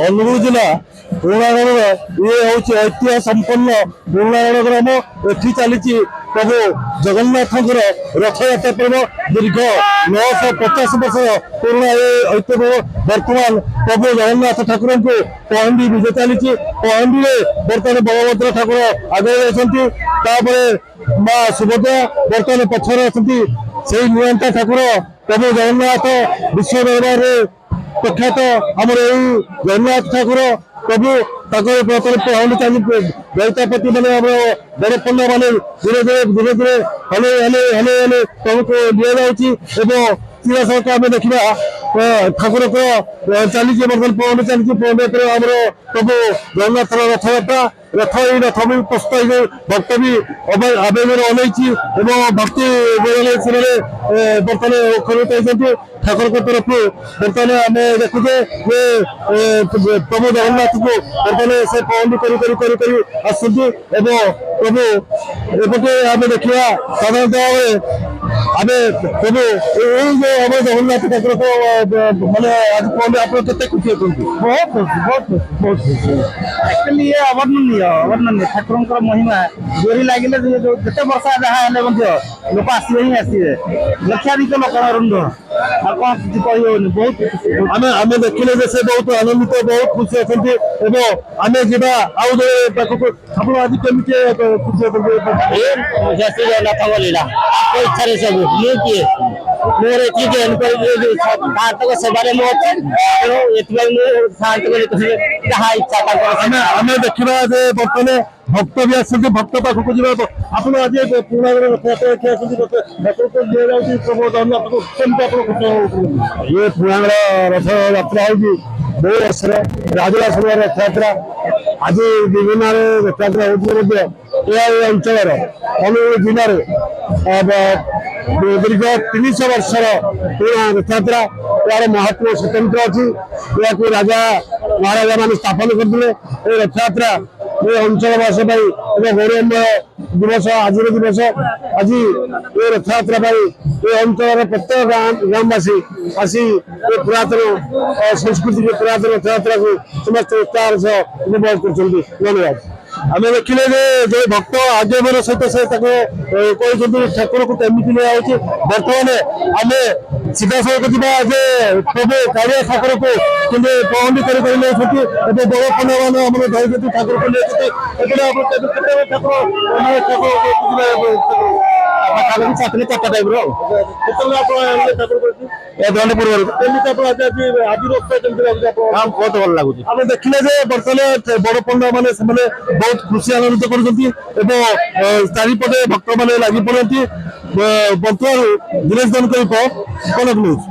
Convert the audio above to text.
ଅନୁଗୁଳ ଜିଲ୍ଲା ପୁରୁଣାଗଡ଼ ଇଏ ହେଉଛି ଐତିହ୍ୟ ସମ୍ପନ୍ନ ପୁରୁଣାଗଡ଼ ଗ୍ରାମ। ଏଠି ଚାଲିଛି ପ୍ରଭୁ ଜଗନ୍ନାଥଙ୍କର ରଥଯାତ୍ରା ପର୍ବ। ଦୀର୍ଘ 950 ବର୍ଷ ପୁରୁଣା ଏ ଐତିହ୍ୟ ବର୍ତ୍ତମାନ ପ୍ରଭୁ ଜଗନ୍ନାଥ ଠାକୁରଙ୍କୁ ପହଣ୍ଡି ବିଜେ ଚାଲିଛି। ପହଣ୍ଡିରେ ବର୍ତ୍ତମାନ ବଳଭଦ୍ର ଠାକୁର ଆଗରେ ଅଛନ୍ତି, ତାପରେ ମା ସୁଭଦ୍ରା ବର୍ତ୍ତମାନ ପଛରେ ଅଛନ୍ତି। ସେଇ ନିୟନ୍ତା ଠାକୁର ପ୍ରଭୁ ଜଗନ୍ନାଥ ବିଶ୍ୱ ଦରବାରରେ प्रख्यात आमर जगन्नाथ ठाकुर प्रभु पहली चाली दईतापति मैंने बड़ पंडा मैंने धीरे धीरे धीरे धीरे हले हले हले हले प्रभु को दिया सीधा सड़क आम देखा ठाकुर को चली बर्तमान पहली चली पहले प्रभु जगन्नाथ रथयात्रा रथ रथ भी प्रस्तुत भक्त भी आवेग अनैची भक्ति बर्तमान खरीद ठाकुर तरफ बर्तमान आम देखुचे प्रभु जगन्नाथ को बर्तमान से पहली कर आसुच्ची प्रभु एपटे आम देखा साधारणतः आम प्रभु आम जगन्नाथ ठाकुर को मैंने आज पहले आप खुशी होती बहुत खुशी बहुत खुशी बहुत खुशी एक्चुअली ये अवर्णनीय ठाकुर महिमा डोरी लगे जिते वर्षा जहाँ लोक आसवे ही आसवे लक्षाधिक लोक रुंड बहुत आम देखिले से बहुत आनंदित बहुत खुशी अच्छा आम जा आज केमी खुशी जगन्नाथ लीला इच्छा सब ये किए मोर सेवार जहाँ इच्छा आम देखा बर्तमान भक्त भी आस भक्त पाखक जी आप आज पुराण रथयात्रा देखिए प्रभु जगन्नाथ को ये पुराण रथयात्रा होगी बहु वर्ष राजरास रथयात्रा आज विभिन्न रथयात्रा अंचल अनुगुल जिले दीर्घ 300 वर्षर पुराना रथयात्रा यार महत्व स्वतंत्र अच्छी राजा महाराजा मान स्थापन करते रथयात्रा ये अंचलवास गौरवमय दिवस आज दिवस आज ये रथयात्रा ये अंचल प्रत्येक ग्रामवासी आसी पुरातन संस्कृति के पुरातन रथयात्रा को समस्त उत्साह उपभोग कर धन्यवाद आम देखिले जो भक्त आज्ञावर सहित से कहते ठाकुर को केमी लिया बर्तमान आम सीधा सड़क जा प्रभु कालिया ठाकुर को पहंडी कर बड़ पंडा मान धरती ठाकुर को चार टाइप बहुत भल लगुच आम देखिले बर्तमान बड़ पंडा मान बहुत खुशी आनंदित कर चारिपटे भक्त मैंने लगी पड़ती बर्तमान दिनेश दन कनक न्यूज।